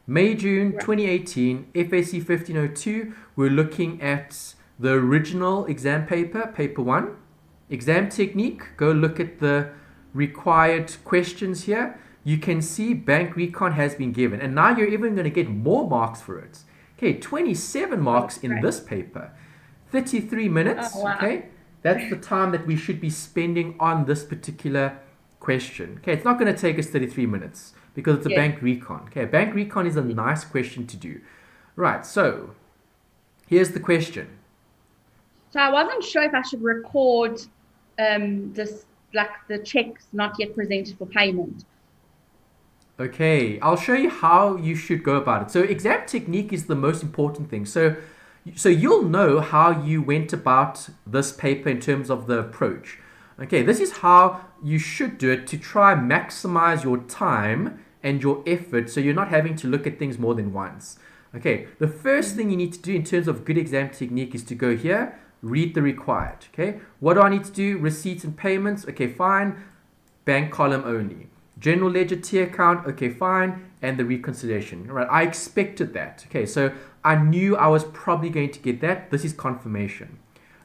MayJune Right. 2018, FAC 1502, we're looking at the original exam paper, paper 1. Exam technique, go look at the required questions here. You can see bank recon has been given, and now you're even going to get more marks for it. Okay, 27 Oh, marks in great. this paper, 33 Oh, minutes. wow. Okay, that's the time that we should be spending on this particular question. Okay, it's not going to take us 33 minutes because it's a Yes. bank recon. Okay, a bank recon is a nice question to do. Right, so here's the question. So I wasn't sure if I should record this, like the checks not yet presented for payment. Okay, I'll show you how you should go about it. So exam technique is the most important thing. So you'll know how you went about this paper in terms of the approach. Okay, this is how you should do it to try maximize your time and your effort so you're not having to look at things more than once. Okay, the first thing you need to do in terms of good exam technique is to go here, read the required. Okay, what do I need to do? Receipts and payments. Okay, fine. Bank column only. General ledger T account, okay, fine, and the reconciliation. All right, I expected that. Okay, so I knew I was probably going to get that. This is confirmation.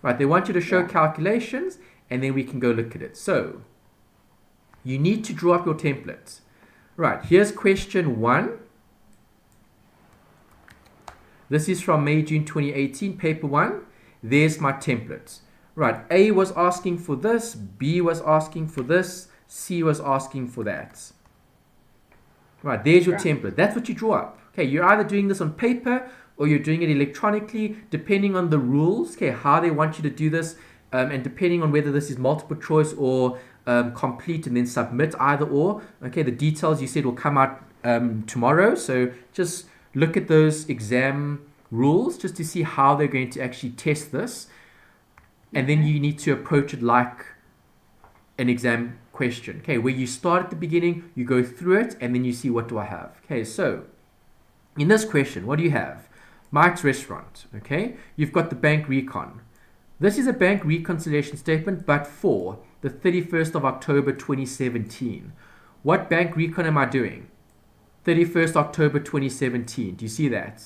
All right, they want you to show Yeah. calculations, and then we can go look at it. So you need to draw up your template. Right, here's question 1. This is from MayJune 2018, paper 1. There's my template. Right, A was asking for this, B was asking for this, C was asking for that. Right, there's your Right. template. That's what you draw up. Okay, you're either doing this on paper or you're doing it electronically, depending on the rules, okay, how they want you to do this, and depending on whether this is multiple choice or complete and then submit, either or. Okay, the details you said will come out tomorrow, so just look at those exam rules just to see how they're going to actually test this, and then Okay. you need to approach it like an exam question. Okay, where you start at the beginning, you go through it, and then you see what do I have. Okay, so in this question, what do you have? Mike's Restaurant. Okay, you've got the bank recon. This is a bank reconciliation statement, but for the 31st of October 2017. What bank recon am I doing? 31st October 2017. Do you see that?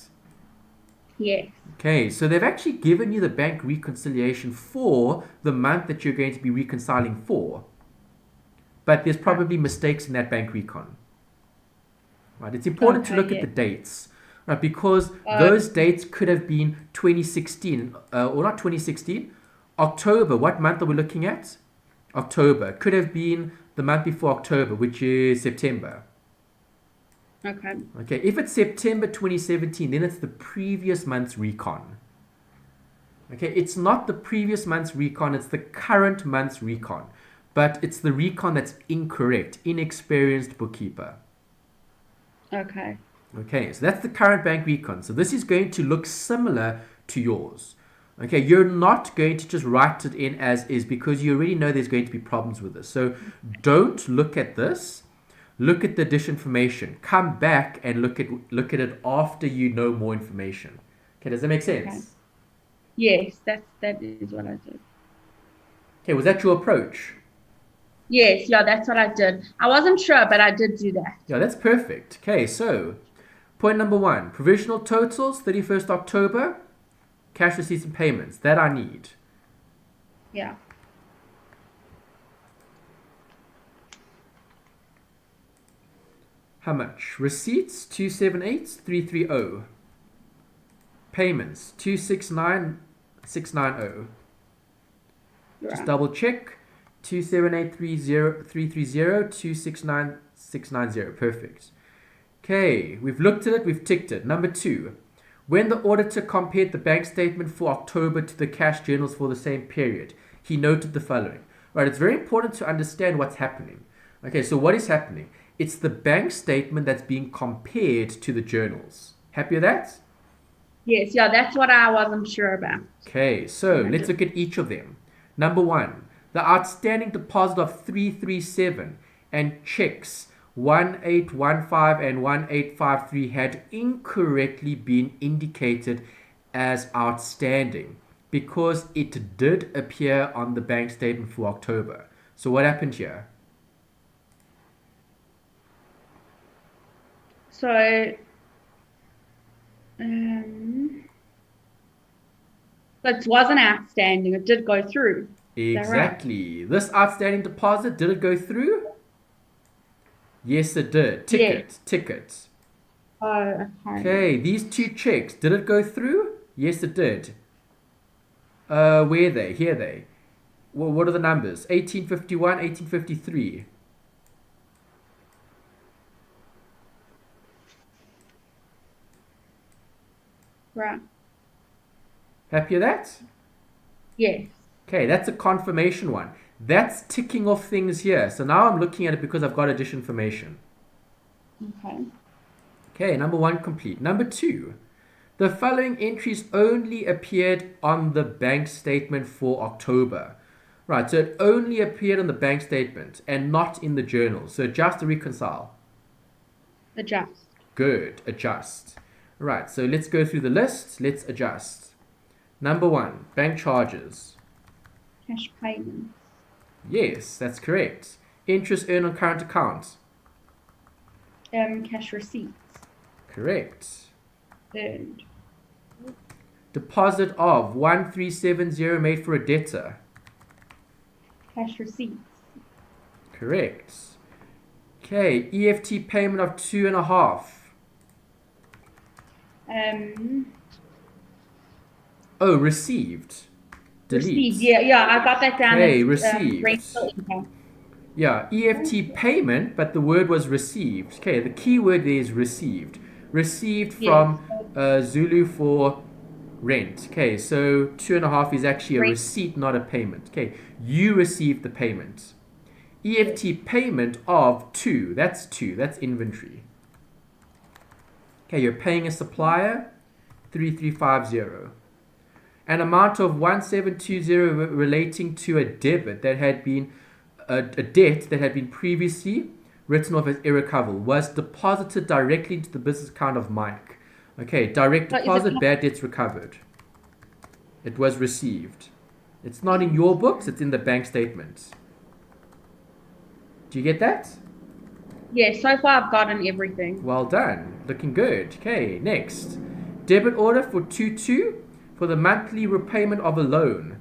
Yes. Okay, so they've actually given you the bank reconciliation for the month that you're going to be reconciling for, but there's Right. probably mistakes in that bank recon. Right? It's important to Okay. look at Yes. the dates, right? Because Uh, those dates could have been 2016, or not 2016, October. What month are we looking at? October. Could have been the month before October, which is September. okay. Okay, if it's September 2017, then it's the previous month's recon. Okay, it's not the previous month's recon, it's the current month's recon. But it's the recon that's incorrect, inexperienced bookkeeper. Okay. Okay, so that's the current bank recon. So this is going to look similar to yours. Okay, you're not going to just write it in as is because you already know there's going to be problems with this. So don't look at this. Look at the dish information. Come back and look at it after you know more information. Okay, does that make Okay. sense? Yes, that is what I did. Okay, was that your approach? Yes, yeah, that's what I did. I wasn't sure, but I did do that. Yeah, that's perfect. Okay, so point number 1, provisional totals, 31st October, cash receipts and payments. That I need. Yeah. How much? Receipts 278330. Payments 269690. Just Right. double check. 27830 269690. Perfect. Okay, we've looked at it, we've ticked it. Number 2. When the auditor compared the bank statement for October to the cash journals for the same period, he noted the following. Right, it's very important to understand what's happening. Okay, so what is happening? It's the bank statement that's being compared to the journals. Happy with that? Yes, yeah, that's what I wasn't sure about Okay, so when I let's did. look at each of them. Number 1, the outstanding deposit of 337 and checks 1815 and 1853 had incorrectly been indicated as outstanding because it did appear on the bank statement for October. So what happened here? So But it wasn't outstanding. It did go through. Is that right? Exactly. This outstanding deposit, did it go through? Yes, it did. Yes. Ticket. Oh, okay. Okay, these two checks, did it go through? Yes, it did. Where are they? Here they. Well, what are the numbers? 1851, 1853. Right. Happy with that? Yes. Okay, that's a confirmation one. That's ticking off things here. So now I'm looking at it because I've got additional information. Okay. Okay, number one complete. Number two, the following entries only appeared on the bank statement for October. Right, so it only appeared on the bank statement and not in the journal. So adjust to reconcile. Adjust. Good, adjust. Right, so let's go through the list. Let's adjust. Number one, bank charges. Cash payments. Yes, that's correct. Interest earned on current account. Cash receipts. Correct. Earned. Deposit of 1370 made for a debtor. Cash receipts. Correct. Okay, EFT payment of 2.5. Oh, received. Delete. Received. Yeah, I got that down Okay, as received. rental income. Yeah, EFT payment, but the word was received. Okay, the key word there is received. Received Yes. from Zulu for rent. Okay, so 2.5 is actually a Rent. receipt, not a payment. Okay, you received the payment. EFT Yes. payment of 2. That's 2. That's inventory. Okay, you're paying a supplier 3350. An amount of 1720 relating to a debit that had been a debt that had been previously written off as irrecoverable was deposited directly into the business account of Mike. Okay, direct So is it deposit, bad debts recovered. It was received. It's not in your books, it's in the bank statement. Do you get that? Yeah, so far I've gotten everything. Well done. Looking good. Okay, next. Debit order for 22 for the monthly repayment of a loan.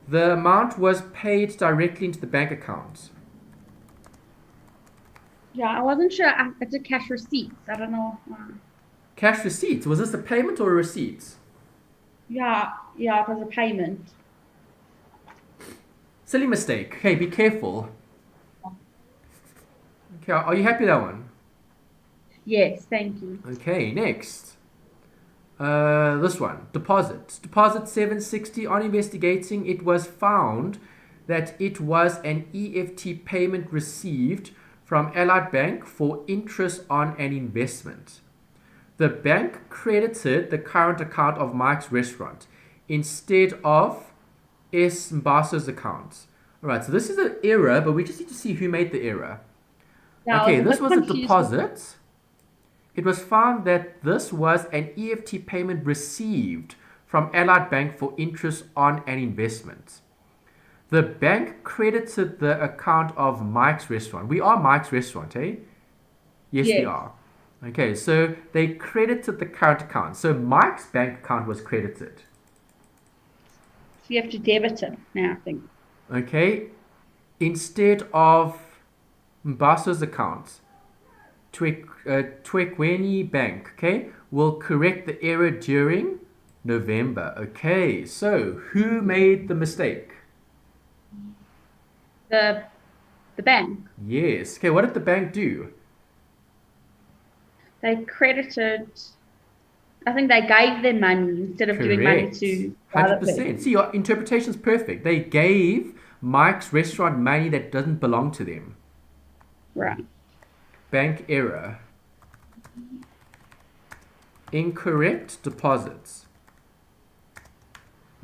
The amount was paid directly into the bank account. Yeah, I wasn't sure. I did cash receipts. I don't know. Cash receipts. Was this a payment or a receipt? Yeah, it was a payment. Silly mistake. Okay, be careful. Okay, are you happy with that one? Yes, thank you. Okay, next. This one. Deposit. Deposit 760. On investigating, it was found that it was an EFT payment received from Allied Bank for interest on an investment. The bank credited the current account of Mike's restaurant instead of S. Mbaso's account. Alright, so this is an error, but we just need to see who made the error. Yeah, Okay, I was a this bit was a confused with deposit. It was found that this was an EFT payment received from Allied Bank for interest on an investment. The bank credited the account of Mike's restaurant. We are Mike's restaurant, eh? Yes, we yes. are. Okay, so they credited the current account. So Mike's bank account was credited. So you have to debit it now, I think. Okay, instead of Mbaso's account, Twekweni Bank, okay, will correct the error during November. Okay, so who made the mistake? The bank. Yes. Okay, what did the bank do? They credited. I think they gave them money instead of giving money Correct. to the other 100%. See, person. your interpretation's perfect. They gave Mike's restaurant money that doesn't belong to them. Right. Bank error. Incorrect deposits.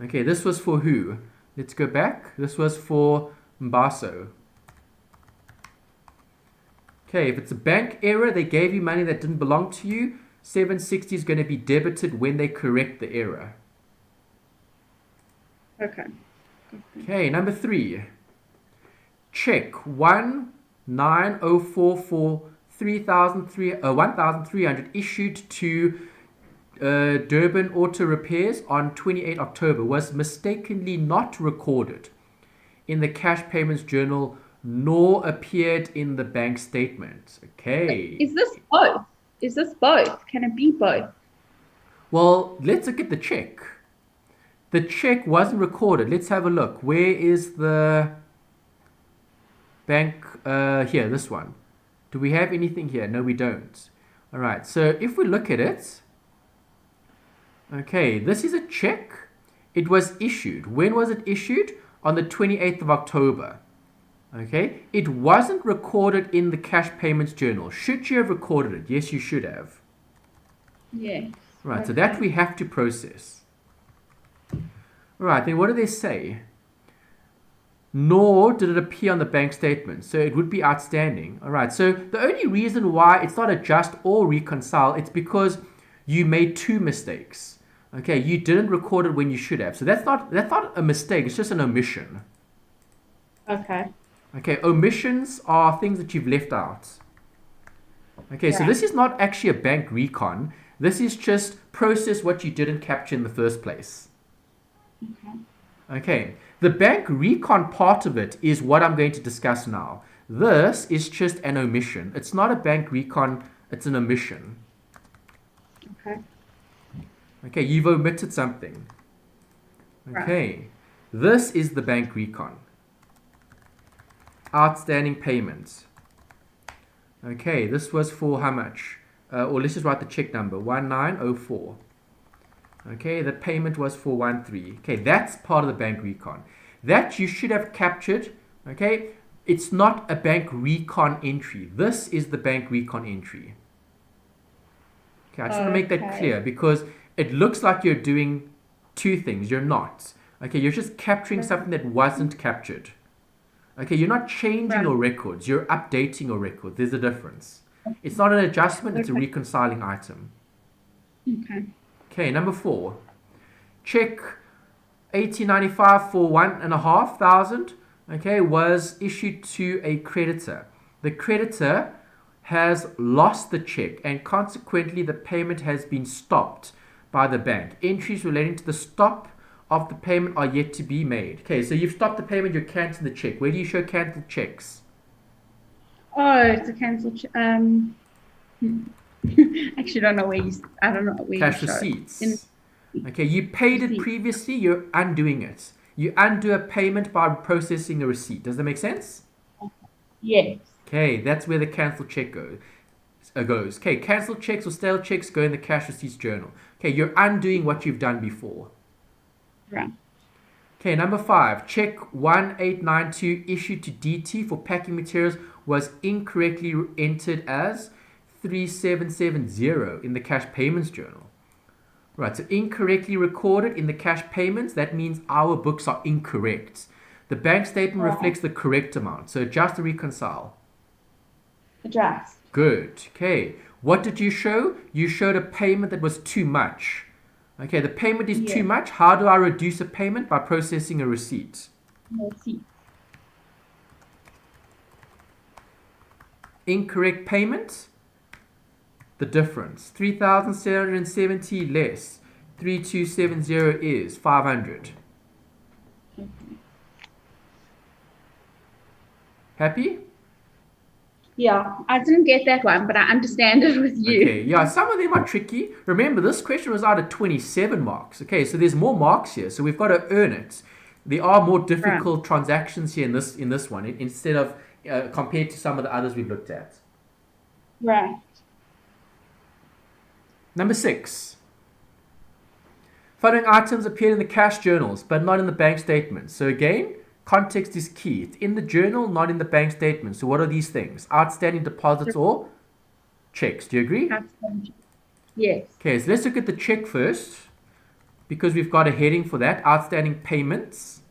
Okay, this was for who? Let's go back. This was for Mbaso. Okay, if it's a bank error, they gave you money that didn't belong to you, 760 is going to be debited when they correct the error. Okay. Okay, number 3. Check 19044 1300 issued to Durban Auto Repairs on 28 October was mistakenly not recorded in the cash payments journal nor appeared in the bank statement. Okay. Is this both? Is this both? Can it be both? Well, let's look at the check. The check wasn't recorded. Let's have a look. Where is the bank? Here, this one. Do we have anything here? No, we don't. All right. So if we look at it, okay, this is a check. It was issued. When was it issued? On the 28th of October. Okay. It wasn't recorded in the cash payments journal. Should you have recorded it? Yes, you should have. Yes. Right. So that we have to process. Right, then what do they say? Nor did it appear on the bank statement, so it would be outstanding. All right, so the only reason why it's not adjust or reconcile, it's because you made two mistakes. Okay, you didn't record it when you should have. So that's not a mistake, it's just an omission. Okay. Okay, omissions are things that you've left out. Okay, so Right. this is not actually a bank recon. This is just process what you didn't capture in the first place. Okay, the bank recon part of it is what I'm going to discuss now. This is just an omission. It's not a bank recon, it's an omission. Okay. Okay, you've omitted something. Okay, this is the bank recon. Outstanding payments. Okay, this was for how much? Or let's just write the check number, 1904. Okay, the payment was for 13. Okay, that's part of the bank recon. That you should have captured. Okay, it's not a bank recon entry. This is the bank recon entry. Okay, I just want to make that clear because it looks like you're doing two things. You're not. Okay, you're just capturing something that wasn't captured. Okay, you're not changing your records. You're updating your record. There's a difference. It's not an adjustment. It's a reconciling item. Okay. Okay, number 4. Check 1895 for 1,500. Okay, was issued to a creditor. The creditor has lost the check and consequently the payment has been stopped by the bank. Entries relating to the stop of the payment are yet to be made. Okay, so you've stopped the payment, you're cancelling the check. Where do you show cancelled checks? Oh, it's a cancel. Actually, don't know where you. I don't know where Cash you show receipts. Okay, you paid it previously, you're undoing it. You undo a payment by processing a receipt. Does that make sense? Yes. Okay, that's where the cancelled check goes. Okay, cancelled checks or stale checks go in the cash receipts journal. Okay, you're undoing what you've done before. Right. Okay, number 5. Check 1892 issued to DT for packing materials was incorrectly entered as 3770 in the cash payments journal. Right, so incorrectly recorded in the cash payments, that means our books are incorrect. The bank statement reflects the correct amount, so adjust and reconcile. Adjust. Good. Okay, what did you show? You showed a payment that was too much. Okay, the payment is too much. How do I reduce a payment? By processing a receipt. Receipt. Incorrect payment. The difference. 3,770 less 3270 is 500. Happy? Yeah, I didn't get that one, but I understand it with you. Okay, yeah, some of them are tricky. Remember, this question was out of 27 marks. Okay, so there's more marks here, so we've got to earn it. There are more difficult transactions here in this one, instead of compared to some of the others we've looked at. Right. Number 6. Following items appeared in the cash journals, but not in the bank statements. So again, context is key. It's in the journal, not in the bank statement. So what are these things? Outstanding deposits or checks. Do you agree? Yes. Okay, so let's look at the check first, because we've got a heading for that. Outstanding payments.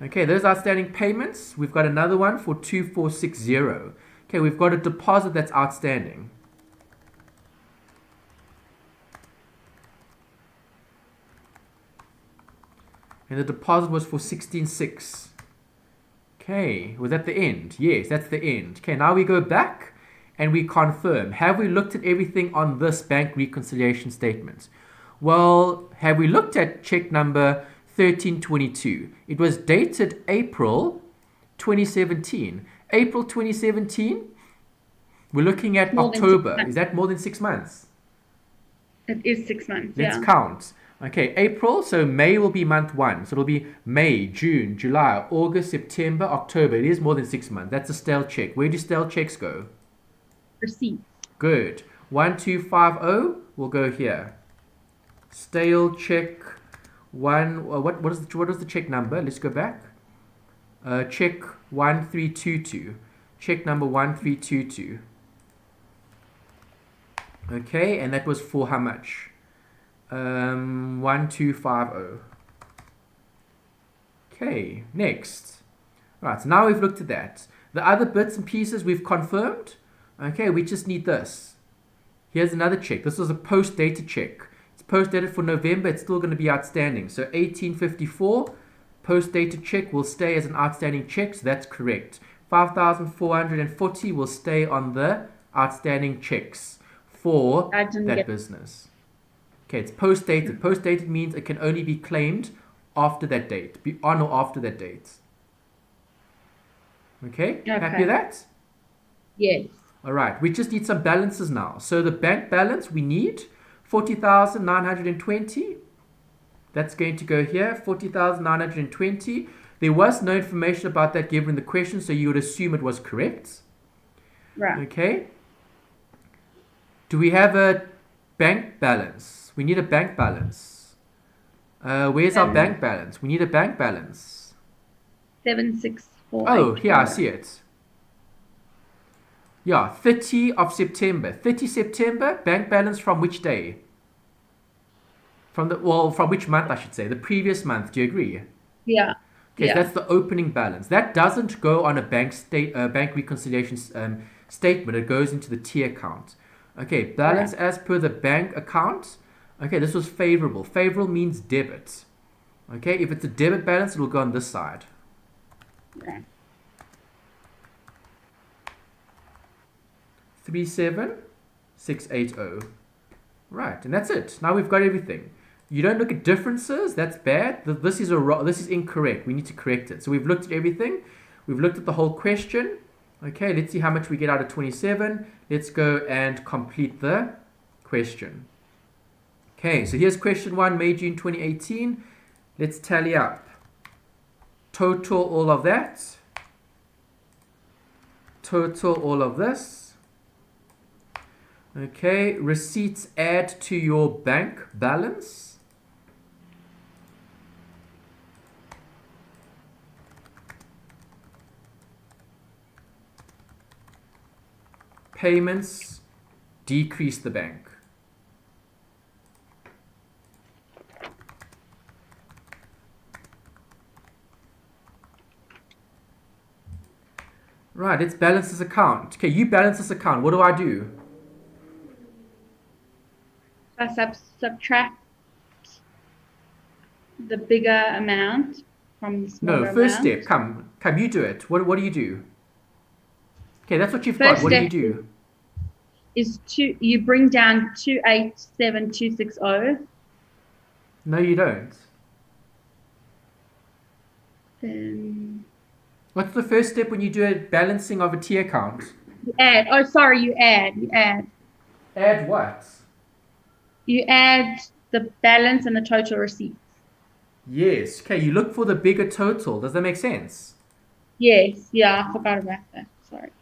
Okay, those outstanding payments. We've got another one for 2460. Okay, we've got a deposit that's outstanding. And the deposit was for 16.6. Okay, was that the end? Yes, that's the end. Okay, now we go back and we confirm. Have we looked at everything on this bank reconciliation statement? Well, have we looked at check number 1322? It was dated April 2017. April 2017, we're looking at October. Is that more than 6 months? It is 6 months, Let's count. Okay, April, so May will be month 1. So it'll be May, June, July, August, September, October. It is more than 6 months. That's a stale check. Where do stale checks go? Receipts. Good. 1250 will go here. Stale check 1. What is the check number? Let's go back. Check 1322. Check number 1322. Okay, and that was for how much? 1250. Okay, next. Alright, so now we've looked at that. The other bits and pieces we've confirmed. Okay, we just need this. Here's another check. This was a post-dated check. It's post-dated for November. It's still going to be outstanding. So 1854, post-dated check will stay as an outstanding check. So that's correct. 5,440 will stay on the outstanding checks for that business. Okay, it's post-dated. Post-dated means it can only be claimed after that date. Be on or after that date. Okay? Happy with that? Yes. All right, we just need some balances now. So the bank balance we need 40,920. That's going to go here, 40,920. There was no information about that given in the question, so you would assume it was correct. Right. Okay. Do we have a bank balance? We need a bank balance. Where's our bank balance? We need a bank balance. 7648. Oh, here, I see it. Yeah, 30 of September. 30 September, bank balance from which day? From which month, I should say. The previous month, do you agree? Yeah. Okay, so that's the opening balance. That doesn't go on a bank reconciliation statement. It goes into the T account. Okay, balance as per the bank account. Okay, this was favorable. Favorable means debit. Okay, if it's a debit balance, it will go on this side. Okay. 37680. Right, and that's it. Now we've got everything. You don't look at differences. That's bad. This is incorrect. We need to correct it. So we've looked at everything. We've looked at the whole question. Okay, let's see how much we get out of 27. Let's go and complete the question. Okay, so here's question 1, MayJune 2018. Let's tally up. Total all of that. Total all of this. Okay, receipts add to your bank balance. Payments decrease the bank. Right, let's balance this account. Okay, you balance this account. What do I do? I subtract the bigger amount from the smaller amount. No, first step. Come, you do it. What do you do? Okay, that's what you've got. What do you do? You bring down 287260. No, you don't. What's the first step when you do a balancing of a T account? You add. Oh, sorry, you add. Add what? You add the balance and the total receipts. Yes. Okay, you look for the bigger total. Does that make sense? Yes. Yeah, I forgot about that. Sorry.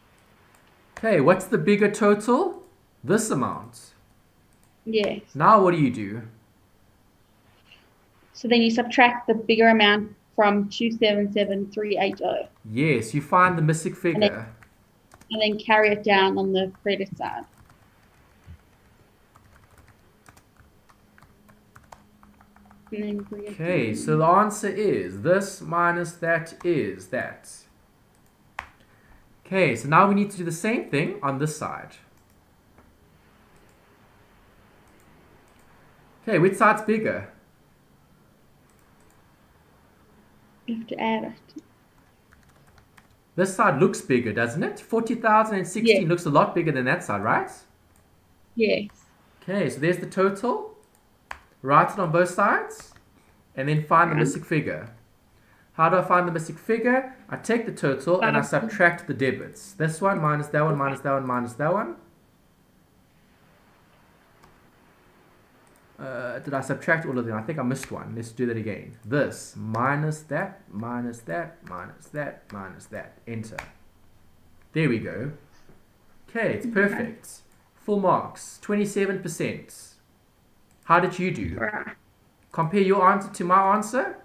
Okay, what's the bigger total? This amount. Yes. Now what do you do? So then you subtract the bigger amount from 277380. Yes, you find the missing figure. And then carry it down on the credit side. Okay, so the answer is this minus that is that. Okay, so now we need to do the same thing on this side. Okay, which side's bigger? You have to add it. This side looks bigger, doesn't it? 40,016 Yes. looks a lot bigger than that side, right? Yes. Okay, so there's the total. Write it on both sides. And then find the Okay. missing figure. How do I find the missing figure? I take the total and I subtract the debits. This one minus that one minus that one minus that one. Did I subtract all of them? I think I missed one. Let's do that again. This minus that, minus that, minus that, minus that. Enter. There we go. Okay, it's perfect. Full marks, 27%. How did you do? Right. Compare your answer to my answer.